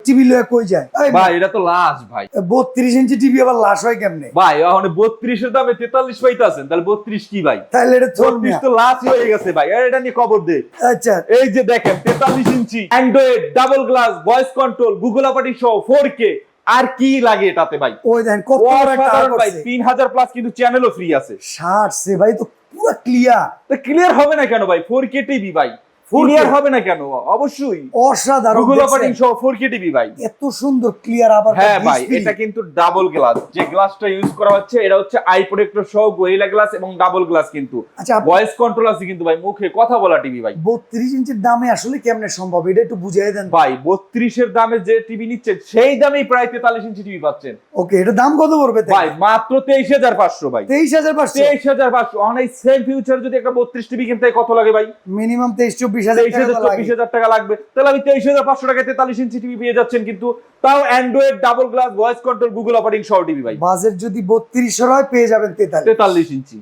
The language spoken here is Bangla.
টিভি লয়ে কই যায় ভাই এটা তো লাশ ভাই। 32 ইঞ্চি টিভি আবার লাশ হয় কেমনে ভাই এখন 32 এর দামে 43 পাইতাছেন, তাহলে 32 কি ভাই? তাহলে এটা 32 তো লাশই হয়ে গেছে ভাই। এটা নিয়ে খবর দে। আচ্ছা এই যে দেখেন 43 inch Android double glass voice control Google operating সহ 4K, আর কি লাগে এটাতে ভাই? ওই দেখেন কত বড় একটা অসাধারণ ভাই। করছে 3000 প্লাস কিন্তু চ্যানেলও ফ্রি আছে। 60 সে ভাই তো পুরো ক্লিয়ার তো ক্লিয়ার হবে না কেন ভাই? 4K টিভি ভাই, 4K ক্লিয়ার হবে না কেন? অবশ্যই অসাধারণ গুগল দেখছেন? অপারেটিং সহ 4K টিভি ভাই। এত সুন্দর ক্লিয়ার আবার হ্যাঁ ভাই, display। এটা কিন্তু ডাবল গ্লাস। যে গ্লাসটা ইউজ করা হচ্ছে এটা হচ্ছে আই প্রোটেক্টর সহ গরিলা গ্লাস এবং ডাবল গ্লাস কিন্তু। আচ্ছা ভয়েস কন্ট্রোল আছে কিন্তু ভাই, মুখে কথা বলা টিভি ভাই। 32 ইঞ্চির দামে আসলে কেমনে সম্ভব এটা একটু বুঝিয়ে দেন ভাই 32 এর দামে যে টিভি নিচ্ছেন সেই দামেই প্রায় 43 ইঞ্চি টিভি পাচ্ছেন ওকে এটা দাম কত পড়বে ভাই, মাত্র 23500 ভাই। 23500 23500 অন এই সেম ফিউচার যদি একটা 32 টিভি কিনতে হয় কত লাগে ভাই? মিনিমাম 23-24 হাজার টাকা তো লাগে 24000 টাকা লাগবে। তাহলে আমি 23500 টাকায় 43 ইঞ্চি টিভি পেয়ে যাচ্ছেন, কিন্তু তাও Android double glass voice control Google operating সহ টিভি ভাই। বাজেট যদি 32 হয় পেয়ে যাবেন 43 43 ইঞ্চি।